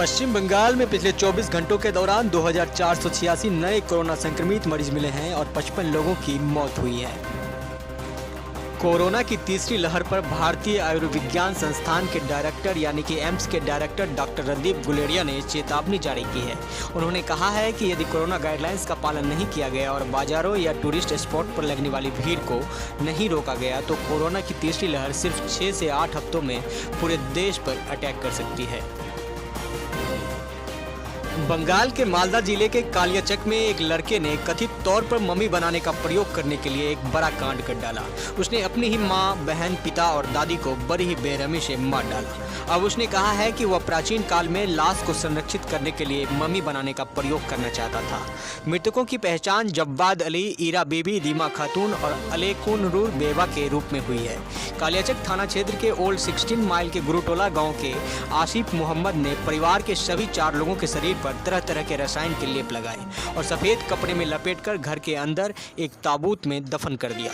पश्चिम बंगाल में पिछले 24 घंटों के दौरान 2486 नए कोरोना संक्रमित मरीज मिले हैं और 55 लोगों की मौत हुई है। कोरोना की तीसरी लहर पर भारतीय आयुर्विज्ञान संस्थान के डायरेक्टर यानी कि एम्स के डायरेक्टर डॉक्टर रणदीप गुलेरिया ने चेतावनी जारी की है। उन्होंने कहा है कि यदि कोरोना गाइडलाइंस का पालन नहीं किया गया और बाजारों या टूरिस्ट स्पॉट पर लगने वाली भीड़ को नहीं रोका गया तो कोरोना की तीसरी लहर सिर्फ 6 से 8 हफ्तों में पूरे देश पर अटैक कर सकती है। बंगाल के मालदा जिले के कालियाचक में एक लड़के ने कथित तौर पर मम्मी बनाने का प्रयोग करने के लिए एक बड़ा कांड कर डाला। उसने अपनी ही मां, बहन, पिता और दादी को बड़ी ही बेरहमी से मार डाला। अब उसने कहा है कि वह प्राचीन काल में लाश को संरक्षित करने के लिए मम्मी बनाने का प्रयोग करना चाहता था। मृतकों की पहचान जब्बाद अली, ईरा बीबी, दीमा खातून और अलेकुनरूर बेवा के रूप में हुई है। कालियाचक थाना क्षेत्र के ओल्ड 16 माइल के गुरुटोला गाँव के आसिफ मोहम्मद ने परिवार के सभी 4 लोगों के शरीर पर तरह तरह के रसायन के लेप लगाए और सफेद कपड़े में लपेटकर घर के अंदर एक ताबूत में दफन कर दिया।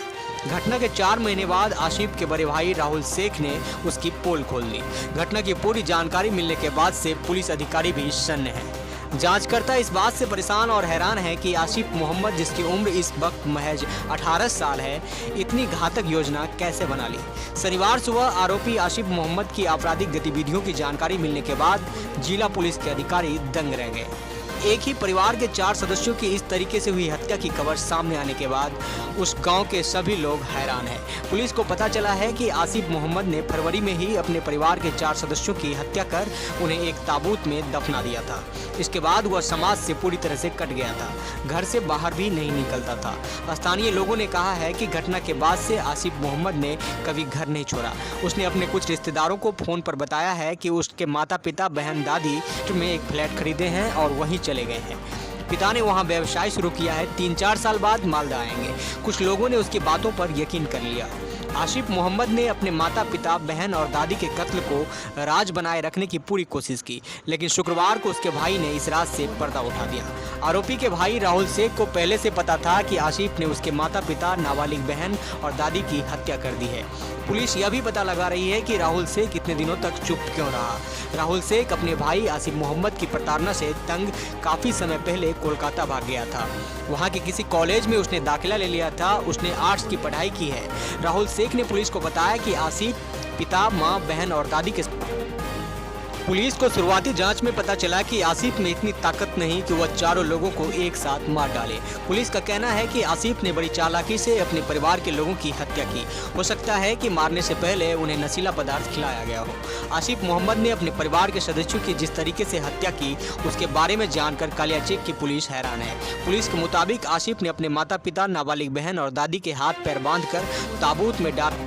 घटना के 4 महीने बाद आसिफ के बड़े भाई राहुल शेख ने उसकी पोल खोल दी। घटना की पूरी जानकारी मिलने के बाद से पुलिस अधिकारी भी सन्न है। जांचकर्ता इस बात से परेशान और हैरान है कि आसिफ मोहम्मद, जिसकी उम्र इस वक्त महज 18 साल है, इतनी घातक योजना कैसे बना ली। शनिवार सुबह आरोपी आसिफ मोहम्मद की आपराधिक गतिविधियों की जानकारी मिलने के बाद जिला पुलिस के अधिकारी दंग रह गए। एक ही परिवार के 4 सदस्यों की इस तरीके से हुई हत्या की खबर सामने आने के बाद उस गांव के सभी लोग हैरान हैं। पुलिस को पता चला है कि आसिफ मोहम्मद ने फरवरी में ही अपने परिवार के 4 सदस्यों की हत्या कर उन्हें एक ताबूत में दफना दिया था। इसके बाद वह समाज से पूरी तरह से कट गया था, घर से बाहर भी नहीं निकलता था। स्थानीय लोगों ने कहा है कि घटना के बाद से आसिफ मोहम्मद ने कभी घर नहीं छोड़ा। उसने अपने कुछ रिश्तेदारों को फोन पर बताया है कि उसके माता पिता, बहन, दादी में एक फ्लैट खरीदे हैं और वहीं चले गए हैं। पिता ने वहां व्यवसाय शुरू किया है, 3-4 साल बाद मालदा आएंगे। कुछ लोगों ने उसकी बातों पर यकीन कर लिया। आसिफ मोहम्मद ने अपने माता पिता, बहन और दादी के कत्ल को राज बनाए रखने की पूरी कोशिश की, लेकिन शुक्रवार को उसके भाई ने इस राज से पर्दा उठा दिया। आरोपी के भाई राहुल शेख को पहले से पता था कि आसिफ ने उसके माता पिता, नाबालिग बहन और दादी की हत्या कर दी है। पुलिस यह भी पता लगा रही है कि राहुल शेख कितने दिनों तक चुप क्यों रहा। राहुल शेख अपने भाई आसिफ मोहम्मद की प्रताड़ना से तंग काफ़ी समय पहले कोलकाता भाग गया था। वहां के किसी कॉलेज में उसने दाखिला ले लिया था। उसने आर्ट्स की पढ़ाई की है। राहुल शेख ने पुलिस को बताया कि आसिफ पिता, मां, बहन और दादी के पुलिस को शुरुआती जांच में पता चला कि आसिफ में इतनी ताकत नहीं कि वह 4 लोगों को एक साथ मार डाले। पुलिस का कहना है कि आसिफ ने बड़ी चालाकी से अपने परिवार के लोगों की हत्या की। हो सकता है कि मारने से पहले उन्हें नशीला पदार्थ खिलाया गया हो। आसिफ मोहम्मद ने अपने परिवार के सदस्यों की जिस तरीके से हत्या की, उसके बारे में जानकर कालियाचक की पुलिस हैरान है। पुलिस के मुताबिक आसिफ ने अपने माता पिता, नाबालिग बहन और दादी के हाथ पैर बांधकर ताबूत में डाल।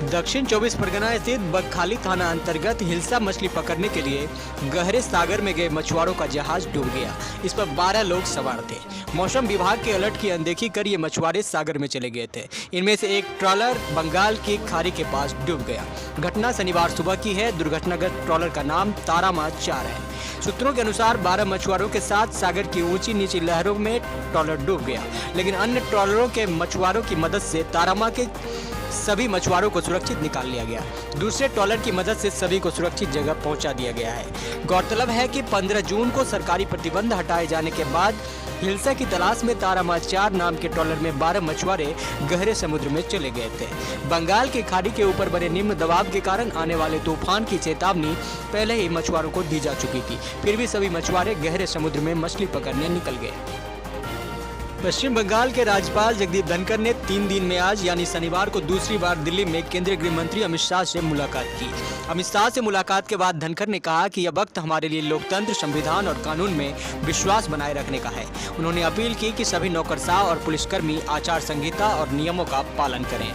दक्षिण 24 परगना स्थित बगखाली थाना अंतर्गत हिलसा मछली पकड़ने के लिए गहरे सागर में गए मछुआरों का जहाज डूब गया। इस पर 12 लोग सवार थे। मौसम विभाग के अलर्ट की अनदेखी कर ये मछुआरे सागर में चले गए थे। इनमें से एक ट्रॉलर बंगाल की खाड़ी के पास डूब गया। घटना शनिवार सुबह की है। दुर्घटनाग्रस्त ट्रॉलर का नाम तारामा 4 है। सूत्रों के अनुसार 12 मछुआरों के साथ सागर की ऊंची नीची लहरों में ट्रॉलर डूब गया, लेकिन अन्य ट्रॉलरों के मछुआरों की मदद से तारामा के सभी मछुआरों को सुरक्षित निकाल लिया गया। दूसरे ट्रॉलर की मदद से सभी को सुरक्षित जगह पहुंचा दिया गया है। गौरतलब है कि 15 जून को सरकारी प्रतिबंध हटाए जाने के बाद हिलसा की तलाश में तारामा 4 नाम के ट्रॉलर में 12 मछुआरे गहरे समुद्र में चले गए थे। बंगाल की खाड़ी के ऊपर बने निम्न दबाव के कारण आने वाले तूफान की चेतावनी पहले ही मछुआरों को दी जा चुकी थी। फिर भी सभी मछुआरे गहरे समुद्र में मछली पकड़ने निकल गए। पश्चिम बंगाल के राज्यपाल जगदीप धनखड़ ने 3 दिन में आज यानी शनिवार को दूसरी बार दिल्ली में केंद्रीय गृह मंत्री अमित शाह से मुलाकात की। अमित शाह से मुलाकात के बाद धनखड़ ने कहा कि यह वक्त हमारे लिए लोकतंत्र, संविधान और कानून में विश्वास बनाए रखने का है। उन्होंने अपील की कि सभी नौकरशाह और पुलिसकर्मी आचार संहिता और नियमों का पालन करें।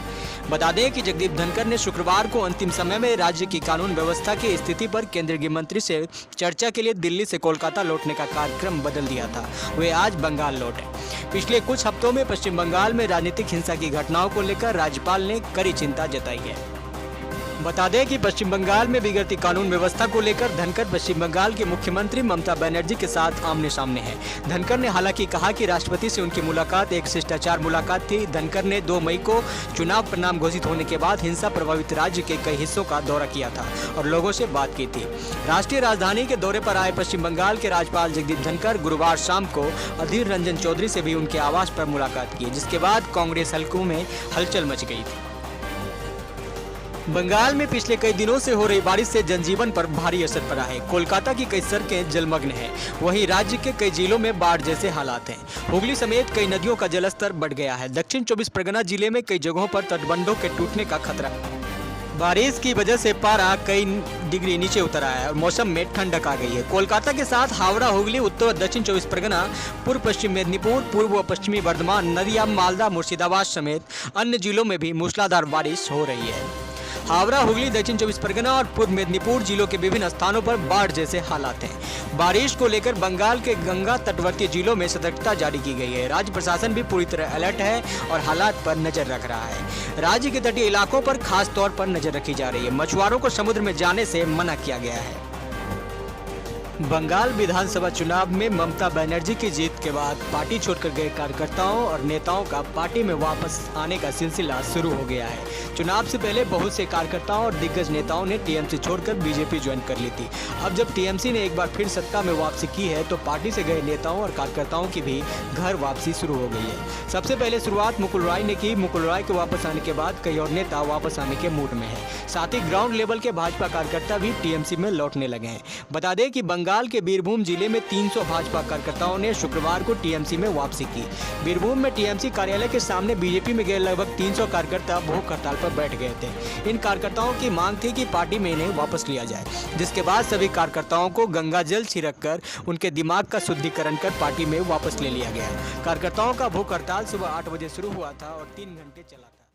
बता दें कि जगदीप धनखड़ ने शुक्रवार को अंतिम समय में राज्य की कानून व्यवस्था की स्थिति पर केंद्रीय गृह मंत्री से चर्चा के लिए दिल्ली से कोलकाता लौटने का कार्यक्रम बदल दिया था। वे आज बंगाल लौटे। पिछले कुछ हफ्तों में पश्चिम बंगाल में राजनीतिक हिंसा की घटनाओं को लेकर राज्यपाल ने कड़ी चिंता जताई है। बता दें कि पश्चिम बंगाल में बिगड़ती कानून व्यवस्था को लेकर धनखड़ पश्चिम बंगाल के मुख्यमंत्री ममता बनर्जी के साथ आमने सामने हैं। धनखड़ ने हालांकि कहा कि राष्ट्रपति से उनकी मुलाकात एक शिष्टाचार मुलाकात थी। धनखड़ ने 2 मई को चुनाव परिणाम घोषित होने के बाद हिंसा प्रभावित राज्य के कई हिस्सों का दौरा किया था और लोगों से बात की थी। राष्ट्रीय राजधानी के दौरे पर आए पश्चिम बंगाल के राज्यपाल जगदीप धनखड़ गुरुवार शाम को अधीर रंजन चौधरी से भी उनके आवास पर मुलाकात की, जिसके बाद कांग्रेस हलकों में हलचल मच गई थी। बंगाल में पिछले कई दिनों से हो रही बारिश से जनजीवन पर भारी असर पड़ा है। कोलकाता की कई सड़कें जलमग्न हैं। वहीं राज्य के कई जिलों में बाढ़ जैसे हालात हैं। हुगली समेत कई नदियों का जलस्तर बढ़ गया है। दक्षिण 24 परगना जिले में कई जगहों पर तटबंधों के टूटने का खतरा। बारिश की वजह से पारा कई डिग्री नीचे उतर आया है और मौसम में ठंडक आ गई है। कोलकाता के साथ हावड़ा, हुगली, उत्तर और दक्षिण 24 परगना, पूर्व पश्चिम मेदिनीपुर, पूर्व व पश्चिमी बर्धमान, नदिया, मालदा, मुर्शिदाबाद समेत अन्य जिलों में भी मूसलाधार बारिश हो रही है। हावड़ा, हुगली, दक्षिण 24 परगना और पूर्व मेदिनीपुर जिलों के विभिन्न स्थानों पर बाढ़ जैसे हालात हैं। बारिश को लेकर बंगाल के गंगा तटवर्ती जिलों में सतर्कता जारी की गई है। राज्य प्रशासन भी पूरी तरह अलर्ट है और हालात पर नजर रख रहा है। राज्य के तटीय इलाकों पर खास तौर पर नजर रखी जा रही है। मछुआरों को समुद्र में जाने से मना किया गया है। बंगाल विधानसभा चुनाव में ममता बनर्जी की जीत के बाद पार्टी छोड़कर गए कार्यकर्ताओं और नेताओं का पार्टी में वापस आने का सिलसिला शुरू हो गया है। चुनाव से पहले बहुत से कार्यकर्ताओं और दिग्गज नेताओं ने टीएमसी छोड़कर बीजेपी ज्वाइन कर ली थी। अब जब टीएमसी ने एक बार फिर सत्ता में वापसी की है तो पार्टी से गए नेताओं और कार्यकर्ताओं की भी घर वापसी शुरू हो गई है। सबसे पहले शुरुआत मुकुल रॉय ने की। मुकुल रॉय के वापस आने के बाद कई और नेता वापस आने के मूड में है। साथ ही ग्राउंड लेवल के भाजपा कार्यकर्ता भी टीएमसी में लौटने लगे हैं। बता दें कि बंगाल के बीरभूम जिले में 300 भाजपा कार्यकर्ताओं ने शुक्रवार को टीएमसी में वापसी की। बीरभूम में टीएमसी कार्यालय के सामने बीजेपी में गए लगभग 300 कार्यकर्ता भूख हड़ताल पर बैठ गए थे। इन कार्यकर्ताओं की मांग थी कि पार्टी में इन्हें वापस लिया जाए, जिसके बाद सभी कार्यकर्ताओं को गंगा जल छिड़क कर उनके दिमाग का शुद्धिकरण कर पार्टी में वापस ले लिया गया। कार्यकर्ताओं का भूख हड़ताल सुबह 8 बजे शुरू हुआ था और 3 घंटे चला था।